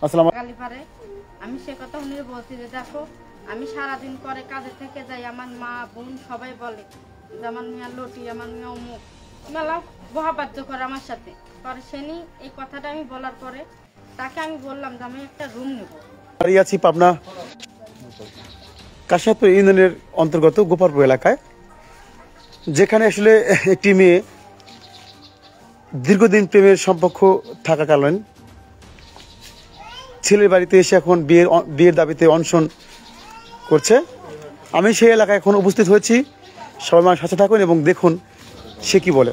আসসালামু গালিপারে আমি সে কথা উনি বলছি যে দেখো আমি সারাদিন পরে কাজে থেকে যাই, আমার মা বোন সবাই বলে যে আমার মেয়া লটি, আমার মেয়া অমুক, মেলা বহাবাদ্য করে আমার সাথে। পরে সেনি এই কথাটা আমি বলার পরে তাকে আমি বললাম যে আমি একটা রুম নেব। দাঁড়িয়ে আছি পাবনা কাশিয়াপুর ইউনিয়নের অন্তর্গত গোপালপুর এলাকায়, যেখানে আসলে একটি মেয়ে দীর্ঘদিন প্রেমের সম্পর্ক থাকাকালীন ছেলের বাড়িতে এসে এখন বিয়ের দাবিতে অনশন করছে। আমি সেই এলাকায় এখন উপস্থিত হয়েছি, সবাই আমার সাথে থাকুন এবং দেখুন সে কি বলে।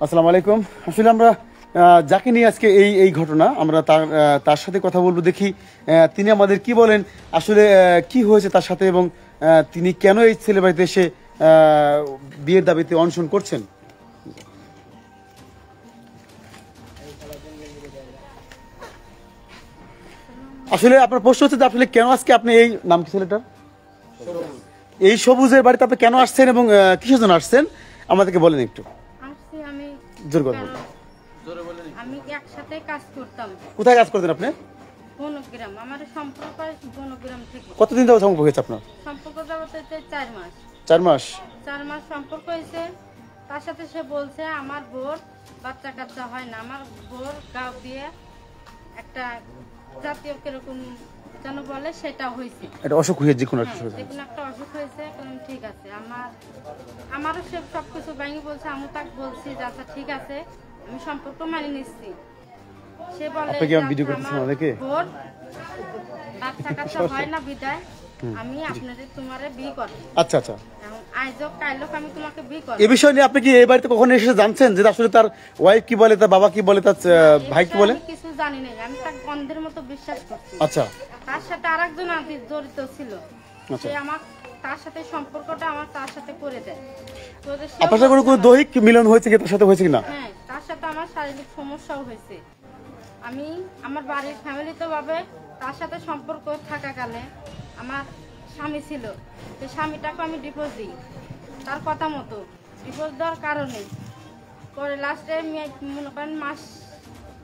আসসালামু আলাইকুম। আসলে আমরা যাকে নিয়ে আজকে এই ঘটনা, আমরা তার সাথে কথা বলবো, দেখি তিনি আমাদের কি বলেন, আসলে কি হয়েছে তার সাথে এবং তিনি কেন এই ছেলে বাড়িতে এসে বিয়ের দাবিতে অনশন করছেন। আসলে আপনার প্রশ্ন হচ্ছে যে আসলে কেন আজকে আপনি এই নাম কি ছেলেটার, এই সবুজের বাড়িতে আপনি কেন আসছেন এবং কিসের জন্য আসছেন আমাদেরকে বলেন একটু। আসছি আমি জোর করে বলুন। আমি একসাথে কাজ করতাম। কোথায় কাজ করতেন আপনি? বনগ্রাম, আমার সম্পর্ক বনগ্রাম থেকে। কতদিন ধরে সম্পর্ক হয়েছে আপনার? সম্পর্ক যাবত 4 মাস। 4 মাস। 4 মাস সম্পর্ক হয়েছে। তার সাথে সে বলছে আমার বোর বাচ্চা কাচ্চা হয় না, আমার বোর গাও দিয়ে একটা জাতীয় কিরকম যেন বলে সেটা হয়েছে, এটা অসুখ হয়েছে, যে কোনো একটা অসুখ হয়েছে। ঠিক আছে, আমারও সে সবকিছু ভেঙে বলছে, আমি তাকে বলছি যে আচ্ছা ঠিক আছে আমি সম্পর্ক মানিয়ে নিচ্ছি। সে বলে বোর বাচ্চা কাচ্চা হয় না বিদায় আমি আপনাদের তোমারে বিয়ে করব। আচ্ছা আচ্ছা, আজও কাইলো আমি তোমাকে বিয়ে করব। এই বিষয় নিয়ে আপনি কি এই বাড়িতে কখনো এসে জানছেন যে আসলে তার ওয়াইফ কি বলে, তার বাবা কি বলে, তার ভাই কি বলে? কিছু জানি না, আমি তাকে অন্ধের মতো বিশ্বাস করছি। আচ্ছা, তার সাথে আরেকজন আদি জড়িত ছিল, সে আমার তার সাথে সম্পর্কটা আমার তার সাথে করে দেয়। আপনার সাথে কোনো দৈহিক মিলন হয়েছে কি তার সাথে, হয়েছে কিনা? হ্যাঁ, তার সাথে আমার শারীরিক সমস্যাও হয়েছে। আমি আমার বাড়ির ফ্যামিলিতে ভাবে তার সাথে সম্পর্ক থাকাকালে আমার স্বামী ছিল, সেই স্বামীটাকে আমি ডিভোর্স দিই তার কথা মতো। ডিভোর্স দেওয়ার কারণে পরে লাস্টে মনে করেন মাস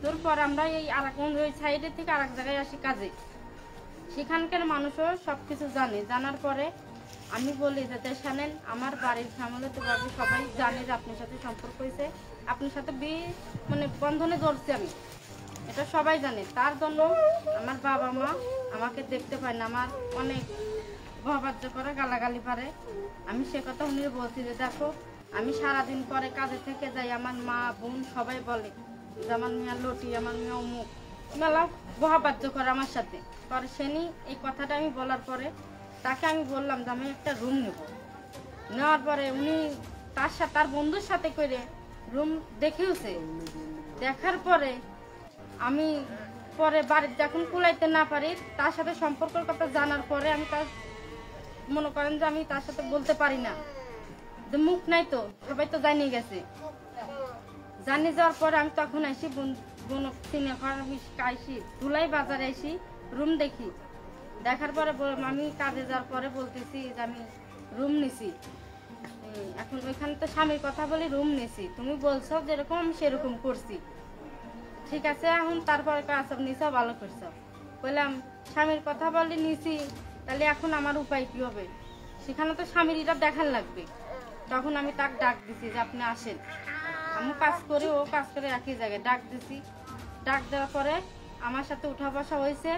তোর পর আমরা এই ওই সাইডে থেকে আরেক জায়গায় আসি কাজে। সেখানকার মানুষও সব কিছু জানে। জানার পরে আমি বলি যে জানেন আমার বাড়ির ফ্যামিলিতে ভাবে সবাই জানে যে আপনার সাথে সম্পর্ক হয়েছে, আপনার সাথে মানে বন্ধনে ধরছি আমি, এটা সবাই জানে। তার জন্য আমার বাবা মা আমাকে দেখতে পায় না, আমার অনেক বহাবাদ্য করে গালাগালি পারে। আমি সে কথা উনি বলছি যে দেখো আমি সারাদিন পরে কাজে থেকে যাই, আমার মা বোন সবাই বলে যে আমার মেয়া লটি, আমার মেয়া অমুক, মেলা বহাবাদ্য করে আমার সাথে। পরে সেনি এই কথাটা আমি বলার পরে তাকে আমি বললাম যে আমি একটা রুম নেব। নেওয়ার পরে উনি তার সাথে তার বন্ধুর সাথে করে রুম দেখেওছে। দেখার পরে আমি পরে বাড়িতে যখন কুলাইতে না পারি তার সাথে সম্পর্কের কথা জানার পরে আমি তার মনে করেন যে আমি তার সাথে বলতে পারি না, যে মুখ নাই তো সবাই তো জানিয়ে গেছে। জানিয়ে যাওয়ার পরে আমি তখন আসি আইসি ধুলাই বাজারে আসি রুম দেখি। দেখার পরে আমি কাজে যাওয়ার পরে বলতেছি যে আমি রুম নিছি। এখন ওইখানে তো স্বামীর কথা বলি রুম নিছি, তুমি বলছো যেরকম আমি সেরকম করছি, ঠিক আছে। এখন তারপরে কাজ নিছো ভালো করছো, বললাম স্বামীর কথা বলি নিছি, তাহলে এখন আমার উপায় কি হবে? সেখানে তো স্বামীর এটা দেখার লাগবে। তখন আমি তাকে ডাক দিছি যে আপনি আসেন, আমি কাজ করি ও কাজ করে একই জায়গায়। ডাক দিছি, ডাক দেওয়ার পরে আমার সাথে উঠা বসা হয়েছে।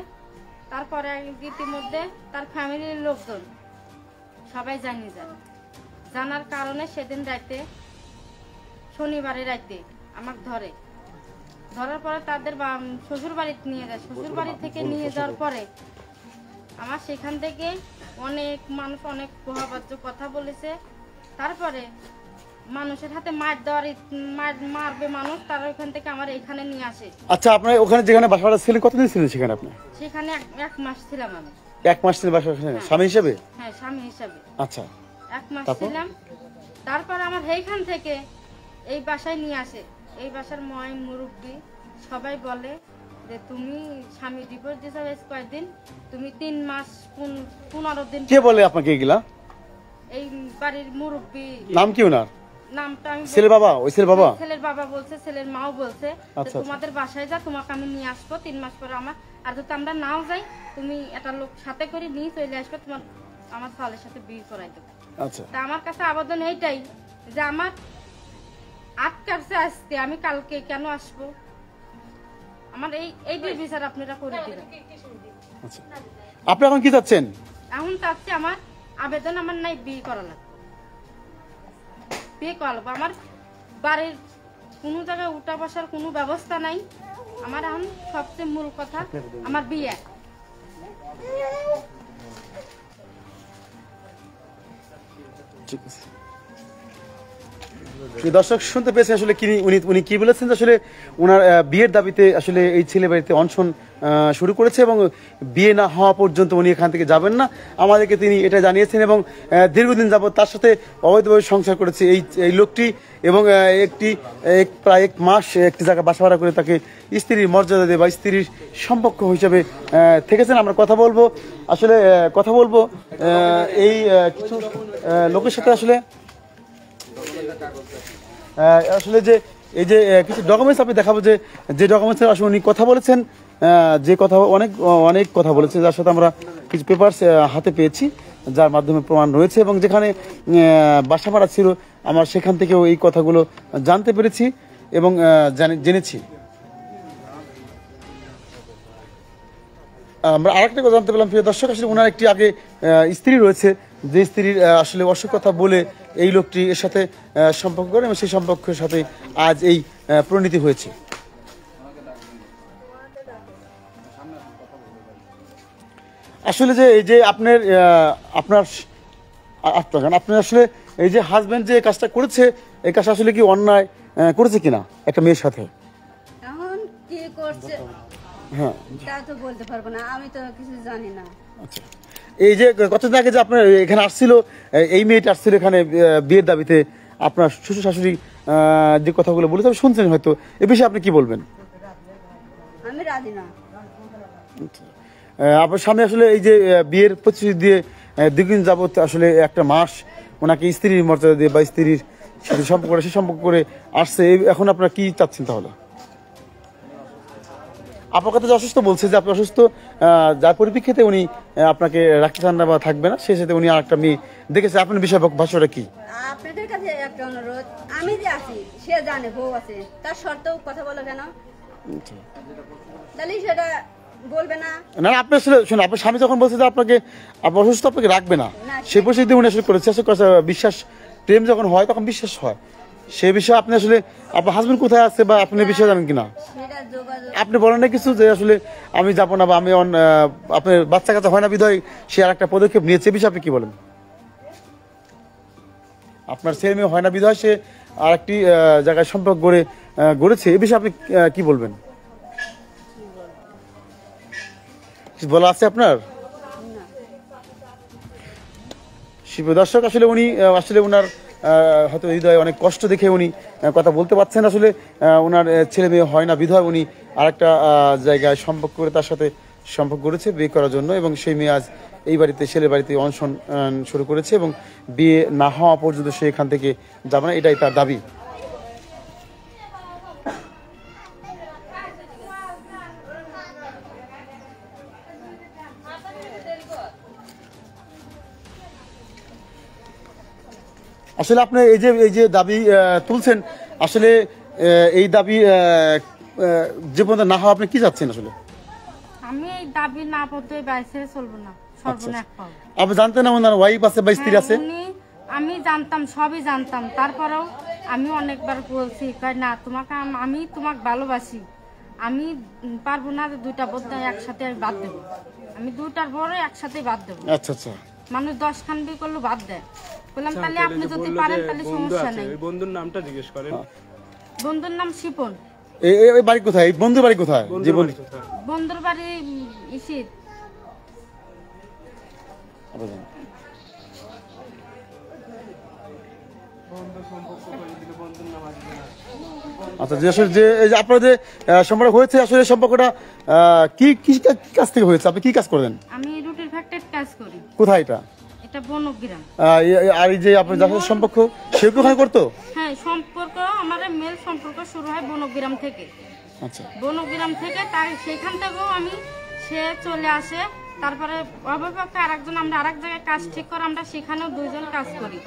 তারপরে ইতিমধ্যে তার ফ্যামিলির লোকজন সবাই জানিয়ে যায়। জানার কারণে সেদিন রাতে শনিবারে রাতে আমাকে ধরার পরে তাদের শ্বশুর বাড়িতে নিয়ে যায়। শ্বশুর বাড়ি থেকে নিয়ে যাওয়ার পরে আমার সেখান থেকে অনেক মানুষ অনেক প্রভাবাজ্য কথা বলেছে। তারপরে মানুষের হাতে মারবে মানুষ, তারা ওখান থেকে আমার এখানে নিয়ে আসে। আচ্ছা, আপনার ওখানে যেখানে বাসা ছিলেন কতদিন ছিলেন সেখানে? আপনি সেখানে 1 মাস ছিলাম আমি। 1 মাস ছিলেন বাসা স্বামী হিসেবে? হ্যাঁ, স্বামী হিসাবে। আচ্ছা, 1 মাস ছিলাম। তারপর আমার এইখান থেকে এই বাসায় নিয়ে আসে। এই বাসার মুরব্বী সবাই বলে যে তুমি স্বামী ডিভোর্স দিয়েছো বেশ কয়েকদিন, তুমি 3 মাস 15 দিন। কে বলে আপনাকে এগুলা? এই বাড়ির মুরব্বী। নাম কি ওনার? নামটা আমি ছেলের বাবা? ওই ছেলের বাবা? ছেলের বাবা বলছে, ছেলের মাও বলছে যে আচ্ছা। তোমাদের বাসায় যা, তোমাকে আমি নিয়ে আসবো 3 মাস পরে আমার, আর যদি আমরা নাও যাই তুমি একটা লোক সাথে করে নিয়ে চলে আসবে, তোমার আমার ছেলের সাথে বিয়ে করাই দেবো। আচ্ছা। তা আমার কাছে আবেদন এইটাই যে আমার আটকাছে আজকে, আমি কালকে কেন আসবো? আমার এই বিচার আপনারা করে দিবেন। আচ্ছা, আপনি এখন কি চাচ্ছেন? এখন চাচ্ছি আমার আবেদন আমার নাই, বিয়ে করা লাগবে, বিয়ে করা লাগবে। আমার বাড়ির কোনো জায়গায় উঠা বসার কোনো ব্যবস্থা নাই। আমার এখন সবচেয়ে মূল কথা আমার বিয়ে। ঠিক আছে। দর্শক শুনতে পেয়েছে আসলে উনি কি বলেছেন, আসলে ওনার বিয়ের দাবিতে আসলে এই ছেলে বাড়িতে অনশন শুরু করেছে এবং বিয়ে না হওয়া পর্যন্ত উনি এখান থেকে যাবেন না, আমাদেরকে তিনি এটা জানিয়েছেন। এবং দীর্ঘদিন যাবত তার সাথে অবৈধভাবে সংসার করেছে এই লোকটি এবং প্রায় 1 মাস একটি জায়গায় বাসা ভাড়া করে তাকে স্ত্রীর মর্যাদা দিয়ে বা স্ত্রীর সম্পর্ক হিসেবে থেকেছেন। আমরা কথা বলবো এই কিছু লোকের সাথে আসলে যে এই যে কিছু ডকুমেন্টস আপনি দেখাবো, যে ডকুমেন্টস আসলে উনি কথা বলেছেন, যে কথা অনেক কথা বলেছেন, যার সাথে আমরা কিছু পেপারস হাতে পেয়েছি, যার মাধ্যমে প্রমাণ রয়েছে এবং যেখানে বাসা ভাড়া ছিল আমরা সেখান থেকেও এই কথাগুলো জানতে পেরেছি এবং জেনেছি। আমরা আরেকটা কথা জানতে পেলাম প্রিয় দর্শক, আসলে ওনার একটি আগে স্ত্রী রয়েছে, যে স্ত্রীর আসলে অসুখ কথা বলে এই লোকটি এর সাথে সম্পর্ক করে এবং সেই সম্পর্কের সাথে আজ এই পরিণতি হয়েছে। আসলে যে এই যে আপনার আসলে এই যে হাজবেন্ড যে কাজটা করেছে, এই কাজটা আসলে কি অন্যায় করেছে কিনা একটা মেয়ের সাথে? এখন কি করছে হ্যাঁ, তা তো বলতে পারবো না, আমি তো কিছু জানি না। আচ্ছা, এই যে কতদিন আগে যে আপনার এখানে আসছিল, এই মেয়েটা আসছিল এখানে বিয়ের দাবিতে, আপনার শ্বশুর শাশুড়ি যে কথাগুলো বলেছে আপনি শুনছেন হয়তো, এ বিষয়ে আপনি কি বলবেন? আমি রাজি না। আপনার সামনে আসলে এই যে বিয়ের প্রতিশ্রুতি দিয়ে দীর্ঘদিন যাবত আসলে একটা মাস ওনাকে স্ত্রীর মর্যাদা দিয়ে বা স্ত্রীর সাথে সম্পর্ক করে আসছে, এখন আপনারা কি চাচ্ছেন তাহলে? আপনার কথা যে অসুস্থ বলছে, যে আপনি অসুস্থ, যার পরিপ্রেক্ষিতে উনি আপনাকে রাখতে চান না বা থাকবে না, সেই সাথে উনি আর একটা মেয়ে দেখেছে, আপনার বিষয় ভাষাটা কি? আপনাদের কাছে একটা অনুরোধ, আমি যে আছি সে জানে বউ আছে, তার শর্তেও কথা বলো কেন? তাহলে সেটা বলবে না। না, আপনি আসলে শুনুন, আপনার স্বামী যখন বলছে যে আপনাকে অসুস্থ, আপনাকে রাখবে না, সেই পরিস্থিতি উনি আসলে করেছে। বিশ্বাস, প্রেম যখন হয় তখন বিশ্বাস হয়। সেই বিষয়ে আপনি আসলে আপনার হাজবেন্ড কোথায় আছে বা আপনি বিষয়ে জানেন কিনা? আপনি বলেন না কিছু যে আসলে আমি যাবো না বা আমি আপনার বাচ্চা কাচ্চা হয় না বিধায় সে আর একটা পদক্ষেপ নিয়েছে, বিষয়ে আপনি কি বলেন? আপনার ছেলে মেয়ে হয় না বিধায় সে আর একটি জায়গায় সম্পর্ক গড়েছে, এ বিষয়ে আপনি কি বলবেন? বলা আছে আপনার? দর্শক আসলে উনি আসলে ওনার হয়তো হৃদয়ে অনেক কষ্ট দেখে উনি কথা বলতে পারছেন। আসলে ওনার ছেলে মেয়ে হয় না বিধায় উনি আরেকটা জায়গায় সম্পর্ক করে তার সাথে সম্পর্ক করেছে বিয়ে করার জন্য, এবং সেই মেয়ে আজ এই বাড়িতে, ছেলে বাড়িতে অনশন শুরু করেছে এবং বিয়ে না হওয়া পর্যন্ত সে এখান থেকে যাবে না, এটাই তার দাবি। আসলে আপনি এই যে দাবি তুলছেন, আসলে এই দাবি যে পর্যন্ত না হওয়া আপনি কি চাচ্ছেন? আসলে আমি এই দাবি না পড়তে বাইসে চলবো না, সর্বনাশ পাবো। আপনি জানতেন না ওনার ওয়াইফ আছে বা স্ত্রী আছে? আমি জানতাম, সবই জানতাম, তারপরেও আমি অনেকবার বলছি না তোমাকে, আমি তোমাকে ভালোবাসি, আমি পারবো না 2টা বোধ একসাথে আমি বাদ দেবো, আমি 2টার বড় একসাথে বাদ দেবো। আচ্ছা আচ্ছা, মানুষ 10 খান বিয়ে করলে বাদ দেয়। বললাম তাহলে আপনি যদি পারেন তাহলে সমস্যা নেই। বন্ধুর নামটা জিজ্ঞেস করেন। বন্ধুর নাম শিপন। এই বাড়ি কোথায়? এই বন্ধুর বাড়ি কোথায়? যে বন্ধুর বাড়ি ইসিত। আচ্ছা, যে আসলে যে এই যে আপনার যে সম্পর্ক হয়েছে, আসলে সম্পর্কটা কি কি কি কাজ থেকে হয়েছে? আপনি কি কাজ করেন? আমি রুটির ফ্যাক্টরিতে কাজ করি। কোথায় এটা? এটা বনগ্রাম। আর এই যে আপনার যার সাথে সম্পর্ক, সে কি ওখানে করতো? হ্যাঁ, সম্পর্ক আমাদের মেল সম্পর্ক শুরু হয় বনগ্রাম থেকে। আচ্ছা, বনগ্রাম থেকে তার সেখান থেকেও সে চলে আসে। তারপরে অবপক্ষে আরেকজন, আমরা আরেক জায়গায় কাজ ঠিক করে আমরা সেখানেও দুইজন কাজ করি।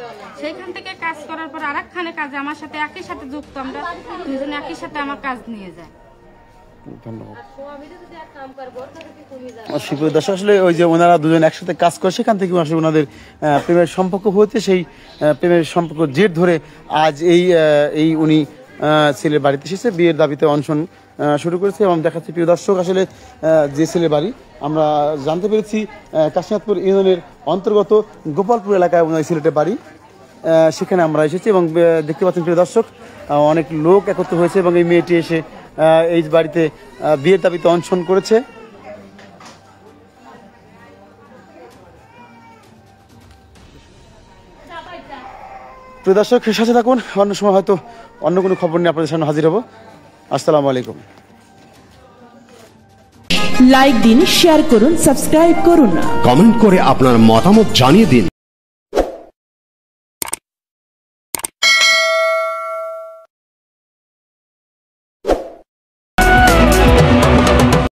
সেইখান থেকে কাজ করার পর আরেকখানে কাজে আমার সাথে একই সাথে যুক্ত, আমরা দুইজন একই সাথে আমার কাজ নিয়ে যায়। ধন্যবাদ। শিবপুর দর্শক, আসলে ওই যে ওনারা দুজন একসাথে কাজ করে, সেখান থেকে আসলে ওনাদের প্রেমের সম্পর্ক হয়েছে। সেই প্রেমের সম্পর্ক জের ধরে আজ এই উনি ছেলের বাড়িতে এসেছে, বিয়ের দাবিতে অনশন শুরু করেছে। এবং দেখাচ্ছি প্রিয় দর্শক, আসলে যে ছেলের বাড়ি আমরা জানতে পেরেছি কাশীনাথপুর ইউনিয়নের অন্তর্গত গোপালপুর এলাকায় ওনার ছেলেটের বাড়ি। সেখানে আমরা এসেছি এবং দেখতে পাচ্ছেন প্রিয় দর্শক, অনেক লোক একত্র হয়েছে এবং এই মেয়েটি এসে এই বাড়িতে বিয়ের দাবিতে অনশন করেছে। প্রিয় দর্শক, সাথে থাকুন, অন্য সময় হয়তো অন্য কোনো খবর নিয়ে আপনাদের সামনে হাজির হব। আসসালামু আলাইকুম। লাইক দিন, শেয়ার করুন, সাবস্ক্রাইব করুন, কমেন্ট করে আপনার মতামত জানিয়ে দিন।